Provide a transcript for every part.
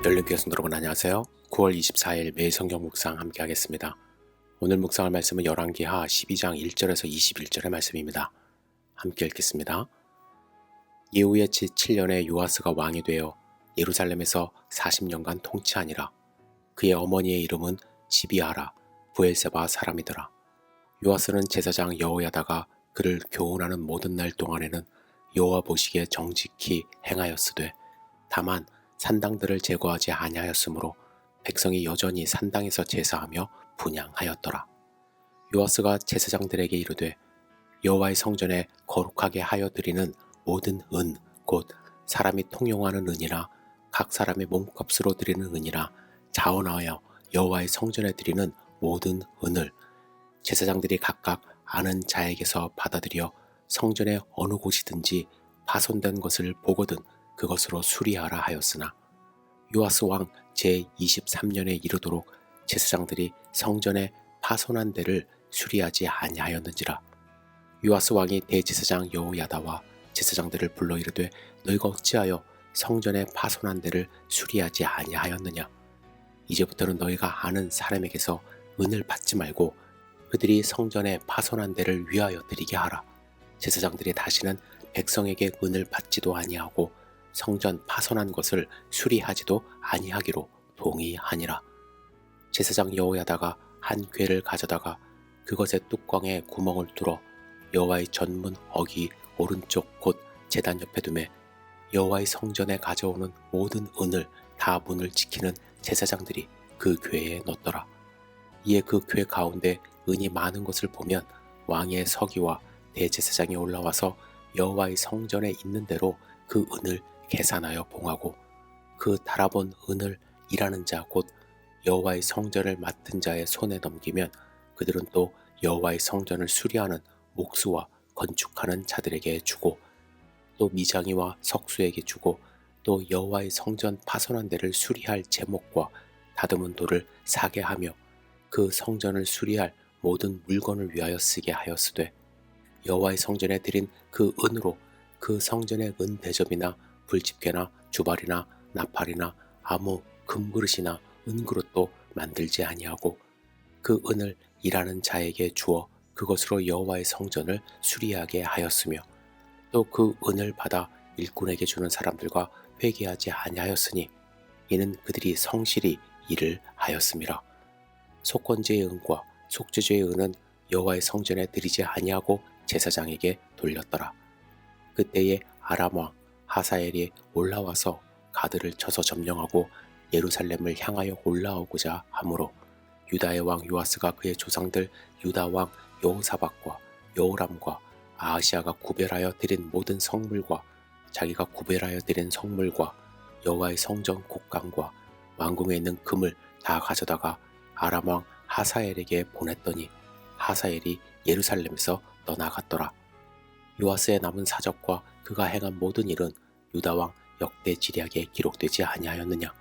열린교회 성도 여러분 안녕하세요. 9월 24일 매일 성경 묵상 함께 하겠습니다. 오늘 묵상할 말씀은 열왕기하 12장 1절에서 21절의 말씀입니다. 함께 읽겠습니다. 예후의 제7년에 요아스가 왕이 되어 예루살렘에서 40년간 통치하니라. 그의 어머니의 이름은 시비아라 브엘세바 사람이더라. 요아스는 제사장 여호야다가 그를 교훈하는 모든 날 동안에는 여호와 보시기에 정직히 행하였으되 다만 산당들을 제거하지 아니하였으므로 백성이 여전히 산당에서 제사하며 분향하였더라. 요아스가 제사장들에게 이르되 여호와의 성전에 거룩하게 하여 드리는 모든 은 곧 사람이 통용하는 은이나 각 사람의 몸값으로 드리는 은이나 자원하여 여호와의 성전에 드리는 모든 은을 제사장들이 각각 아는 자에게서 받아들여 성전의 어느 곳이든지 파손된 것을 보거든 그것으로 수리하라 하였으나 요아스 왕 제23년에 이르도록 제사장들이 성전의 파손한 데를 수리하지 아니하였는지라. 요아스 왕이 대제사장 여호야다와 제사장들을 불러 이르되 너희가 어찌하여 성전의 파손한 데를 수리하지 아니하였느냐. 이제부터는 너희가 아는 사람에게서 은을 받지 말고 그들이 성전의 파손한 데를 위하여 드리게 하라. 제사장들이 다시는 백성에게 은을 받지도 아니하고 성전 파손한 것을 수리하지도 아니하기로 동의하니라. 제사장 여호야다가 한 궤를 가져다가 그것의 뚜껑에 구멍을 뚫어 여호와의 전문 어기 오른쪽 곧 제단 옆에 두매 여호와의 성전에 가져오는 모든 은을 다 문을 지키는 제사장들이 그 궤에 넣더라. 이에 그 궤 가운데 은이 많은 것을 보면 왕의 서기와 대제사장이 올라와서 여호와의 성전에 있는 대로 그 은을 계산하여 봉하고 그 달아본 은을 일하는 자 곧 여호와의 성전을 맡은 자의 손에 넘기면 그들은 또 여호와의 성전을 수리하는 목수와 건축하는 자들에게 주고 또 미장이와 석수에게 주고 또 여호와의 성전 파손한 데를 수리할 제목과 다듬은 돌을 사게 하며 그 성전을 수리할 모든 물건을 위하여 쓰게 하였으되 여호와의 성전에 드린 그 은으로 그 성전의 은 대접이나 불집게나 주발이나 나팔이나 아무 금그릇이나 은그릇도 만들지 아니하고 그 은을 일하는 자에게 주어 그것으로 여호와의 성전을 수리하게 하였으며 또 그 은을 받아 일꾼에게 주는 사람들과 회개하지 아니하였으니 이는 그들이 성실히 일을 하였음이라. 속건제의 은과 속죄제의 은은 여호와의 성전에 드리지 아니하고 제사장에게 돌렸더라. 그때에 아람 왕 하사엘이 올라와서 가드를 쳐서 점령하고 예루살렘을 향하여 올라오고자 하므로 유다의 왕 요아스가 그의 조상들 유다 왕 여호사밧과 여호람과 아하시아가 구별하여 드린 모든 성물과 자기가 구별하여 드린 성물과 여호와의 성전 곡간과 왕궁에 있는 금을 다 가져다가 아람 왕 하사엘에게 보냈더니 하사엘이 예루살렘에서 떠나갔더라. 요아스의 남은 사적과 그가 행한 모든 일은 유다 왕 역대 지략에 기록되지 아니하였느냐.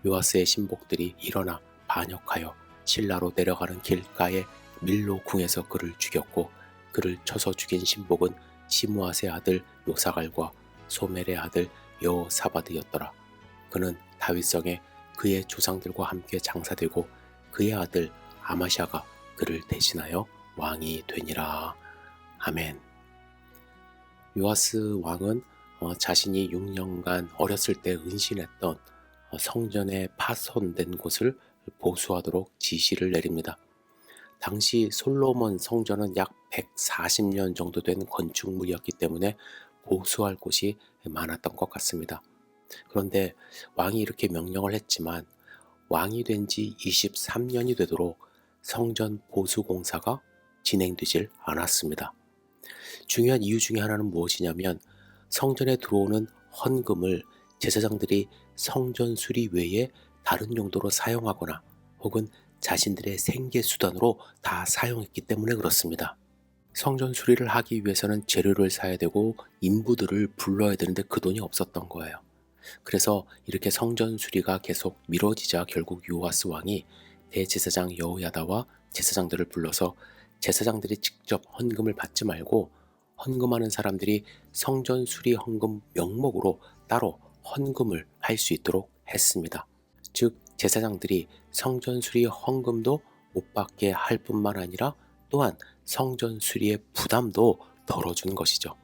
요아스의 신복들이 일어나 반역하여 실라로 내려가는 길가에 밀로 궁에서 그를 죽였고 그를 쳐서 죽인 신복은 시므앗의 아들 요사갈과 소멜의 아들 여호사바드였더라. 그는 다윗성에 그의 조상들과 함께 장사되고 그의 아들 아마샤가 그를 대신하여 왕이 되니라. 아멘. 요아스 왕은 자신이 6년간 어렸을 때 은신했던 성전에 파손된 곳을 보수하도록 지시를 내립니다. 당시 솔로몬 성전은 약 140년 정도 된 건축물이었기 때문에 보수할 곳이 많았던 것 같습니다. 그런데 왕이 이렇게 명령을 했지만 왕이 된 지 23년이 되도록 성전 보수 공사가 진행되질 않았습니다. 중요한 이유 중에 하나는 무엇이냐면 성전에 들어오는 헌금을 제사장들이 성전 수리 외에 다른 용도로 사용하거나 혹은 자신들의 생계 수단으로 다 사용했기 때문에 그렇습니다. 성전 수리를 하기 위해서는 재료를 사야 되고 인부들을 불러야 되는데 그 돈이 없었던 거예요. 그래서 이렇게 성전 수리가 계속 미뤄지자 결국 요아스 왕이 대제사장 여호야다와 제사장들을 불러서 제사장들이 직접 헌금을 받지 말고 헌금하는 사람들이 성전 수리 헌금 명목으로 따로 헌금을 할 수 있도록 했습니다. 즉 제사장들이 성전 수리 헌금도 못 받게 할 뿐만 아니라 또한 성전 수리의 부담도 덜어준 것이죠.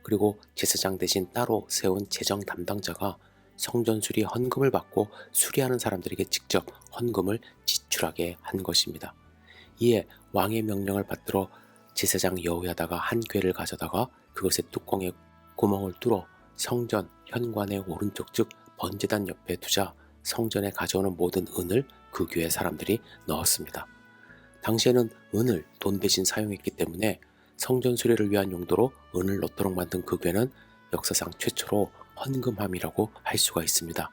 그리고 제사장 대신 따로 세운 재정 담당자가 성전 수리 헌금을 받고 수리하는 사람들에게 직접 헌금을 지출하게 한 것입니다. 이에 왕의 명령을 받들어 제사장 여호야다가 한 궤를 가져다가 그것의 뚜껑에 구멍을 뚫어 성전 현관의 오른쪽 즉 번제단 옆에 두자 성전에 가져오는 모든 은을 그 궤에 사람들이 넣었습니다. 당시에는 은을 돈 대신 사용했기 때문에 성전 수리를 위한 용도로 은을 넣도록 만든 그 궤는 역사상 최초로 헌금함이라고 할 수가 있습니다.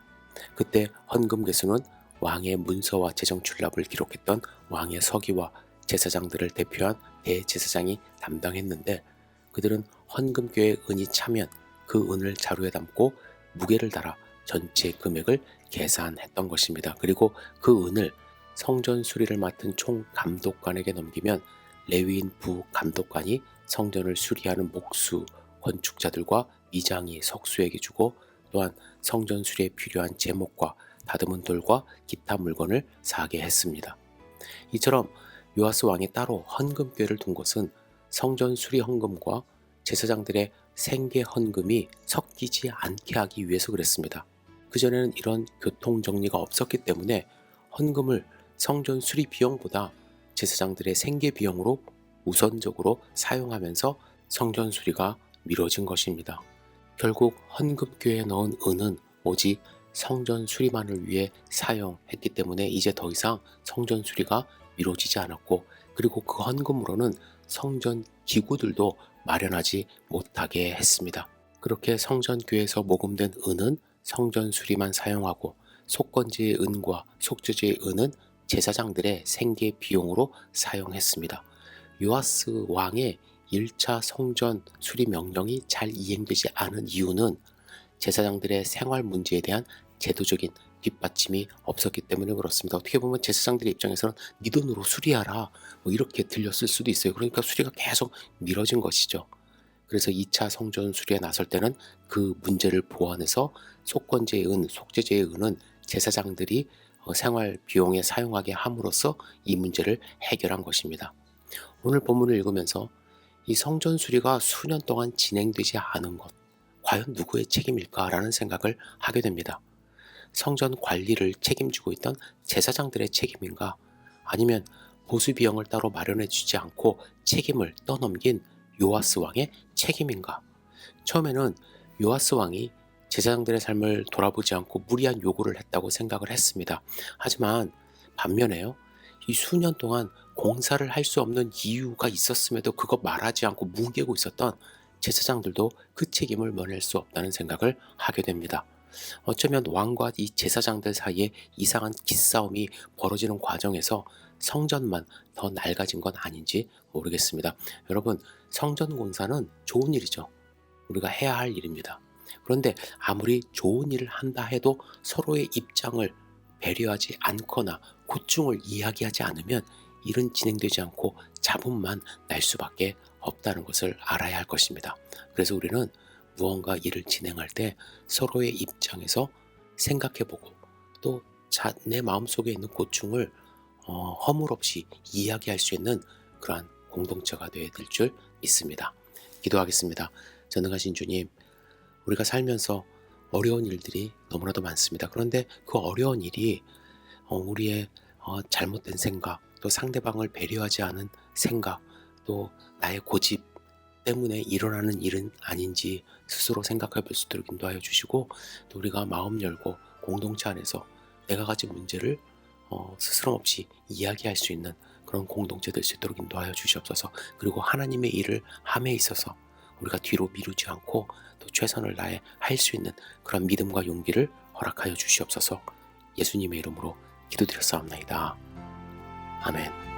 그때 헌금 궤수는 왕의 문서와 재정 출납을 기록했던 왕의 서기와 제사장들을 대표한 대제사장이 담당했는데 그들은 헌금궤에 은이 차면 그 은을 자루에 담고 무게를 달아 전체 금액을 계산했던 것입니다. 그리고 그 은을 성전 수리를 맡은 총 감독관에게 넘기면 레위인 부 감독관이 성전을 수리하는 목수, 건축자들과 미장이 석수에게 주고 또한 성전 수리에 필요한 제목과 다듬은 돌과 기타 물건을 사게 했습니다. 이처럼 요아스 왕이 따로 헌금궤를 둔 것은 성전 수리 헌금과 제사장들의 생계 헌금이 섞이지 않게 하기 위해서 그랬습니다. 그전에는 이런 교통 정리가 없었기 때문에 헌금을 성전 수리 비용보다 제사장들의 생계 비용으로 우선적으로 사용하면서 성전 수리가 미뤄진 것입니다. 결국 헌금궤에 넣은 은은 오직 성전 수리만을 위해 사용했기 때문에 이제 더 이상 성전 수리가 미뤄지지 않았고 그리고 그 헌금으로는 성전 기구들도 마련하지 못하게 했습니다. 그렇게 성전궤에서 모금된 은은 성전 수리만 사용하고 속건제의 은과 속죄제의 은은 제사장들의 생계 비용으로 사용했습니다. 요아스 왕의 1차 성전 수리 명령이 잘 이행되지 않은 이유는 제사장들의 생활 문제에 대한 제도적인 뒷받침이 없었기 때문에 그렇습니다. 어떻게 보면 제사장들의 입장에서는 네 돈으로 수리하라 이렇게 들렸을 수도 있어요. 그러니까 수리가 계속 미뤄진 것이죠. 그래서 2차 성전 수리에 나설 때는 그 문제를 보완해서 속건제의 은, 속죄제의 은은 제사장들이 생활 비용에 사용하게 함으로써 이 문제를 해결한 것입니다. 오늘 본문을 읽으면서 이 성전 수리가 수년 동안 진행되지 않은 것, 과연 누구의 책임일까라는 생각을 하게 됩니다. 성전 관리를 책임지고 있던 제사장들의 책임인가? 아니면 보수 비용을 따로 마련해 주지 않고 책임을 떠넘긴 요아스 왕의 책임인가? 처음에는 요아스 왕이 제사장들의 삶을 돌아보지 않고 무리한 요구를 했다고 생각을 했습니다. 하지만 반면에요. 이 수년 동안 공사를 할 수 없는 이유가 있었음에도 그거 말하지 않고 뭉개고 있었던 제사장들도 그 책임을 면할 수 없다는 생각을 하게 됩니다. 어쩌면 왕과 이 제사장들 사이에 이상한 기싸움이 벌어지는 과정에서 성전만 더 낡아진 건 아닌지 모르겠습니다. 여러분, 성전 공사는 좋은 일이죠. 우리가 해야 할 일입니다. 그런데 아무리 좋은 일을 한다 해도 서로의 입장을 배려하지 않거나 고충을 이야기하지 않으면 일은 진행되지 않고 잡음만 날 수밖에 없다는 것을 알아야 할 것입니다. 그래서 우리는 무언가 일을 진행할 때 서로의 입장에서 생각해보고 또 내 마음속에 있는 고충을 허물없이 이야기할 수 있는 그러한 공동체가 되어야 될 줄 믿습니다. 기도하겠습니다. 전능하신 주님, 우리가 살면서 어려운 일들이 너무나도 많습니다. 그런데 그 어려운 일이 우리의 잘못된 생각, 또 상대방을 배려하지 않은 생각, 또 나의 고집 때문에 일어나는 일은 아닌지 스스로 생각해 볼 수 있도록 인도하여 주시고 또 우리가 마음 열고 공동체 안에서 내가 가진 문제를 스스럼 없이 이야기할 수 있는 그런 공동체 될 수 있도록 인도하여 주시옵소서. 그리고 하나님의 일을 함에 있어서 우리가 뒤로 미루지 않고 또 최선을 다해 할 수 있는 그런 믿음과 용기를 허락하여 주시옵소서. 예수님의 이름으로 기도드렸사옵나이다. 아멘.